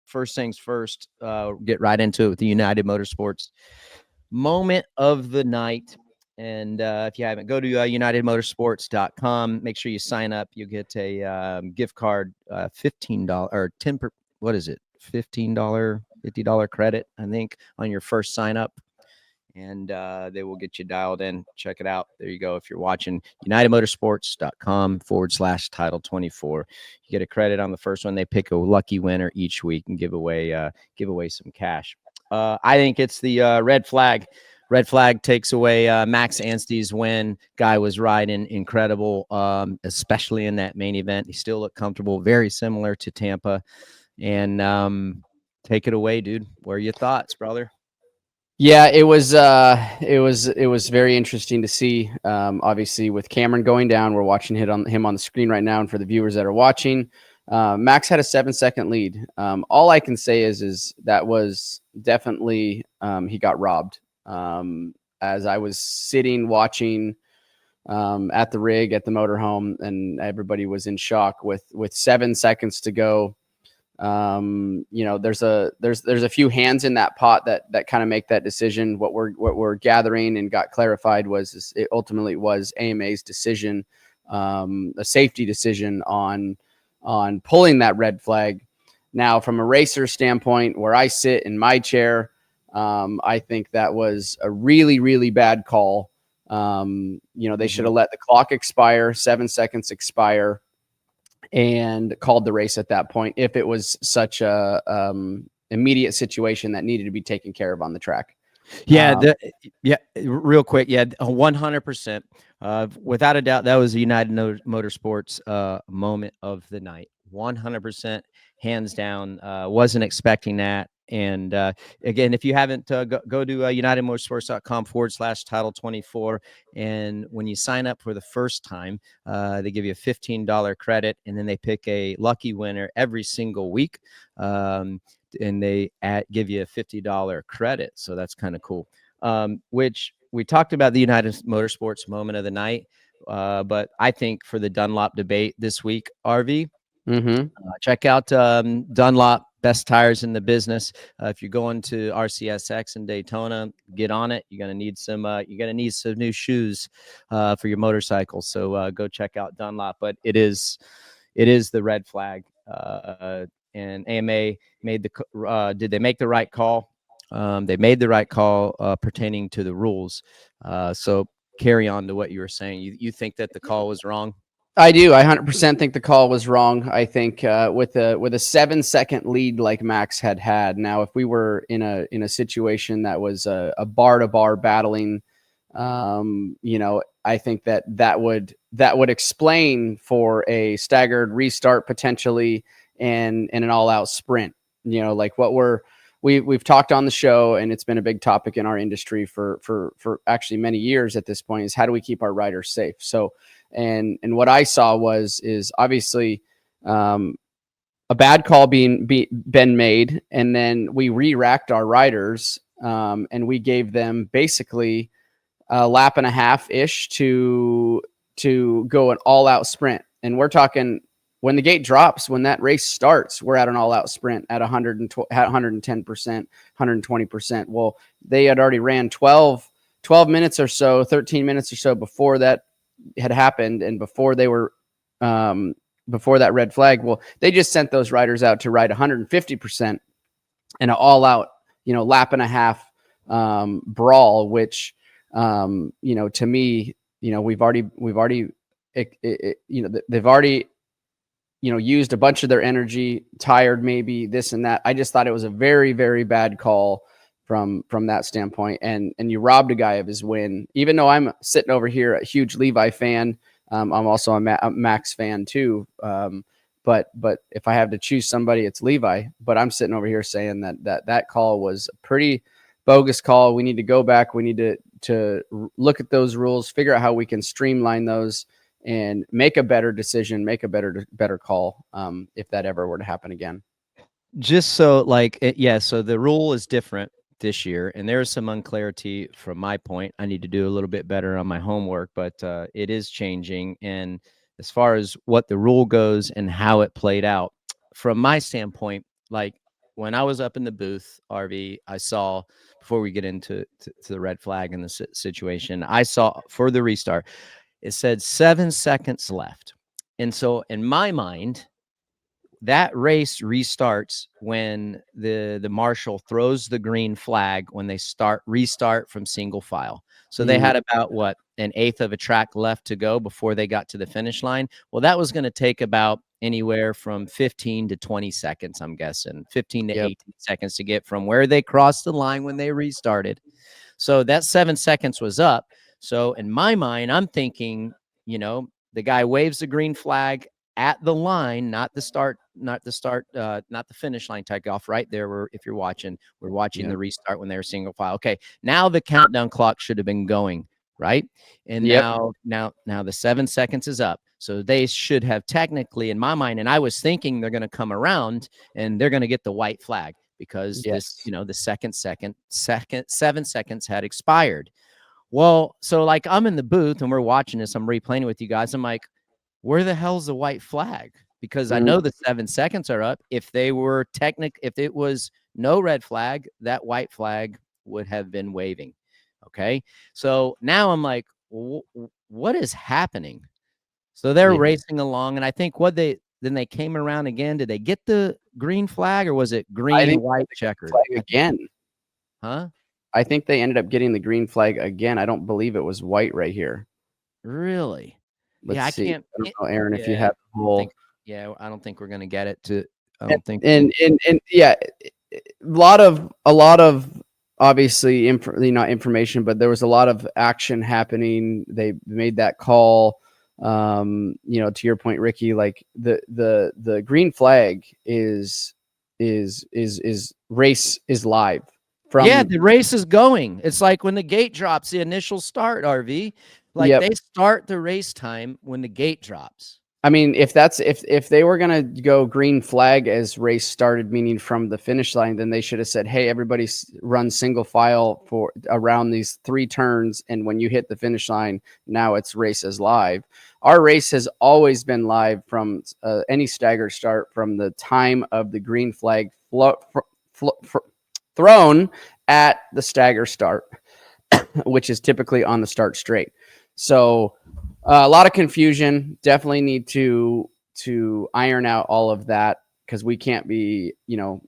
first things first, get right into it with the United Motorsports moment of the night. And if you haven't, go to unitedmotorsports.com. Make sure you sign up. You'll get a gift card, $15 or 10 per, what is it? $15, $50 credit, I think, on your first sign up. And they will get you dialed in. Check it out. There you go. If you're watching, unitedmotorsports.com/title 24. You get a credit on the first one. They pick a lucky winner each week and give away some cash. I think it's the red flag. Red flag takes away Max Anstie's win. Guy was riding incredible, especially in that main event. He still looked comfortable, very similar to Tampa. And take it away, dude. What are your thoughts, brother? Yeah, it was very interesting to see. Obviously, with Cameron going down, we're watching him on the screen right now, and for the viewers that are watching, Max had a 7-second lead. All I can say is that was definitely he got robbed. As I was sitting watching at the rig at the motorhome, and everybody was in shock with 7 seconds to go. There's a few hands in that pot that kind of make that decision. What we're gathering and got clarified was it ultimately was AMA's decision, a safety decision on pulling that red flag. Now, from a racer standpoint, where I sit in my chair, I think that was a really, really bad call. They should have let the clock expire, 7 seconds expire, and called the race at that point if it was such a immediate situation that needed to be taken care of on the track. Real quick. 100%. Without a doubt, that was the United Motorsports moment of the night. 100%, hands down. Wasn't expecting that. And again, if you haven't, go to unitedmotorsports.com/title 24. And when you sign up for the first time, they give you a $15 credit, and then they pick a lucky winner every single week. And they give you a $50 credit. So that's kind of cool. Which we talked about the United Motorsports moment of the night. But I think for the Dunlop debate this week, RV, check out Dunlop. Best tires in the business. If you're going to RCSX in Daytona, get on it. You're gonna need some new shoes for your motorcycle. So go check out Dunlop. But it is the red flag. And AMA made did they make the right call? They made the right call pertaining to the rules. So carry on to what you were saying. You think that the call was wrong? I do. I 100% think the call was wrong. I think with a 7-second lead like Max had. Now, if we were in a situation that was a bar to bar battling, I think that would explain for a staggered restart potentially and an all out sprint. Like what we've talked on the show, and it's been a big topic in our industry for actually many years at this point, is how do we keep our riders safe? So. And what I saw is obviously a bad call been made, and then we re-racked our riders, and we gave them basically a lap and a half ish to go an all out sprint. And we're talking when the gate drops, when that race starts, we're at an all out sprint at 110%, 120%. Well, they had already ran 12 minutes or so, 13 minutes or so before that had happened, and before they were before that red flag, well, they just sent those riders out to ride 150% and an all out lap and a half brawl, which to me, we've already they've already used a bunch of their energy, tired, maybe this and that. I just thought it was a very, very bad call from that standpoint. And you robbed a guy of his win, even though I'm sitting over here, a huge Levi fan. I'm also a Max fan too. But if I have to choose somebody, it's Levi, but I'm sitting over here saying that call was a pretty bogus call. We need to go back. We need to look at those rules, figure out how we can streamline those and make a better decision, make a better call. If that ever were to happen again. Just so so the rule is different this year, and there's some unclarity from my point. I need to do a little bit better on my homework, but it is changing. And as far as what the rule goes and how it played out, from my standpoint, like when I was up in the booth, RV, I saw, before we get into to the red flag and the situation, I saw for the restart, it said 7 seconds left. And so in my mind, that race restarts when the marshal throws the green flag when they restart from single file. So they had about what, an eighth of a track left to go before they got to the finish line. Well, that was going to take about anywhere from 15 to 20 seconds, I'm guessing 15 to 18 seconds to get from where they crossed the line when they restarted. So that 7 seconds was up. So in my mind, I'm thinking, the guy waves the green flag at the line, not the finish line takeoff right there. If you're watching, we're watching the restart when they were single file. Okay, now the countdown clock should have been going, right? And now the 7 seconds is up. So they should have technically, in my mind, and I was thinking they're going to come around and they're going to get the white flag because this, the 7 seconds had expired. Well, so like I'm in the booth and we're watching this, I'm replaying it with you guys. I'm like, where the hell's the white flag? Because I know the 7 seconds are up. If they were if it was no red flag, that white flag would have been waving. Okay. So now I'm like, what is happening? So they're racing along. And I think then they came around again. Did they get the green flag or was it green, white, checkered? Flag again. Huh? I think they ended up getting the green flag again. I don't believe it was white right here. Really? Let's see. I can't. I don't know, Aaron, if you have the whole. I don't think we're gonna get it. I don't think. And yeah, a lot of obviously not information, but there was a lot of action happening. They made that call. To your point, Ricky, like the green flag is race is live. The race is going. It's like when the gate drops, the initial start, RV. Like they start the race time when the gate drops. I mean, if they were gonna go green flag as race started, meaning from the finish line, then they should have said, "Hey, everybody, run single file for around these 3 turns, and when you hit the finish line, now it's race is live." Our race has always been live from any stagger start from the time of the green flag thrown at the stagger start, which is typically on the start straight. So a lot of confusion. Definitely need to iron out all of that because we can't be,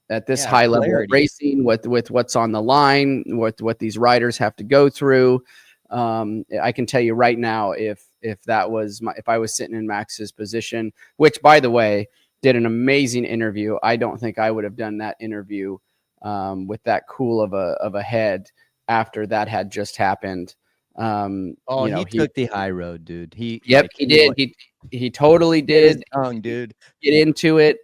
at this high level of racing with what's on the line, what these riders have to go through. I can tell you right now, if I was sitting in Max's position, which by the way did an amazing interview, I don't think I would have done that interview with that cool of a head after that had just happened. He took the high road, dude. He did. He totally did. Dude, get into it.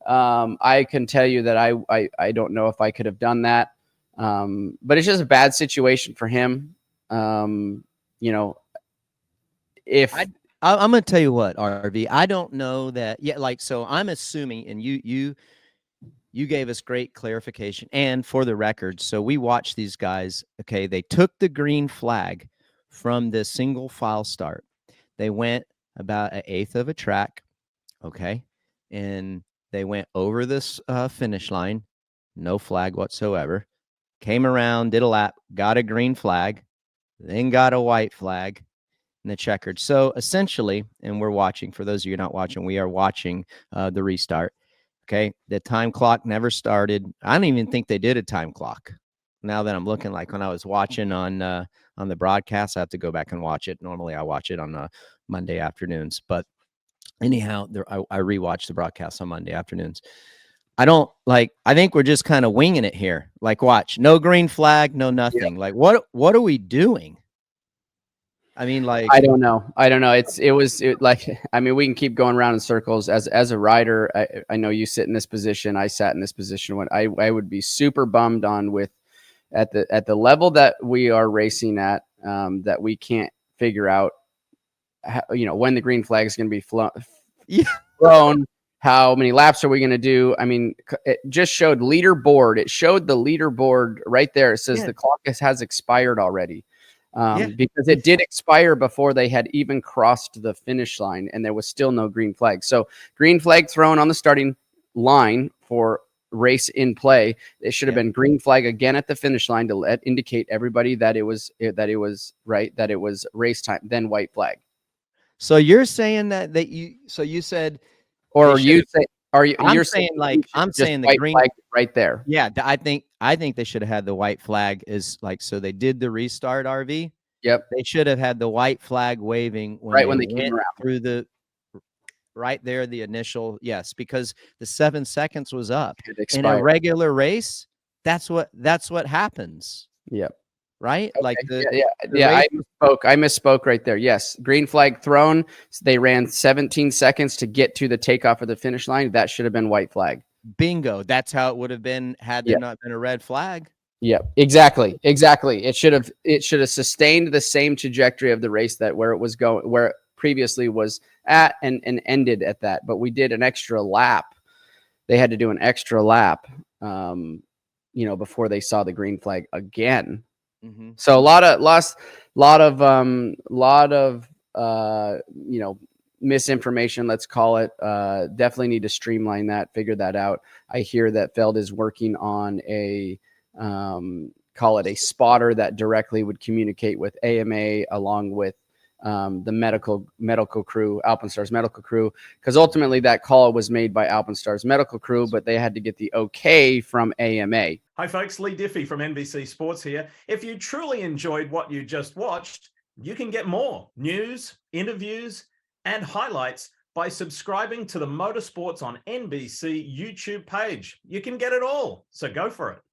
I can tell you that I don't know if I could have done that. But it's just a bad situation for him. If I'm gonna tell you what, RV, I don't know that. So I'm assuming, and you gave us great clarification. And for the record, so we watched these guys. Okay, they took the green flag from the single file start. They went about an eighth of a track. Okay, and they went over this finish line, no flag whatsoever. Came around, did a lap, got a green flag, then got a white flag, and the checkered. So essentially, and we're watching, for those of you not watching, we are watching the restart. Okay, the time clock never started. I don't even think they did a time clock. Now that I'm looking, like when I was watching on the broadcast, I have to go back and watch it. Normally I watch it on Monday afternoons, but anyhow, I rewatch the broadcast on Monday afternoons. I think we're just kind of winging it here. Like, watch, no green flag, no nothing. Like, what are we doing? I mean, like, I don't know. We can keep going around in circles. As a rider, I know you sit in this position. I sat in this position when I would be super bummed on at the level that we are racing at, that we can't figure out when the green flag is going to be thrown. How many laps are we going to do? I mean, it just showed leaderboard. It showed the leaderboard right there. It says the clock has expired already. Because it did expire before they had even crossed the finish line, and there was still no green flag. So green flag thrown on the starting line for race in play. It should have Yep. been green flag again at the finish line to indicate everybody that it was right, that it was race time, then white flag. So you're saying that you said Or they you should say, are you? I'm You're saying we should I'm just saying the white green. flag right there. Yeah, I think they should have had the white flag is like, so they did the restart RV. Yep. They should have had the white flag waving when Right they when they went came around. through the right there, the initial, yes, because the 7 seconds was up. It In a expired. regular race, that's what happens, Yep. right? Okay. Like the I race, misspoke right there. Yes, green flag thrown. They ran 17 seconds to get to the takeoff of the finish line. That should have been white flag. bingo. That's how it would have been had there Yep. not been a red flag. Yep. Exactly. It should have sustained the same trajectory of the race that where it was going, where it previously was at, and ended at that. But we did an extra lap. They had to do an extra lap, before they saw the green flag again. Mm-hmm. So a lot of misinformation, let's call it. Definitely need to streamline that, figure that out. I hear that Feld is working on a call it a spotter that directly would communicate with AMA along with the medical crew, Alpinestars medical crew, because ultimately that call was made by Alpinestars medical crew, but they had to get the okay from AMA. Hi folks, Lee Diffie from NBC Sports here. If you truly enjoyed what you just watched, you can get more news, interviews, and highlights by subscribing to the Motorsports on NBC YouTube page. You can get it all, so go for it.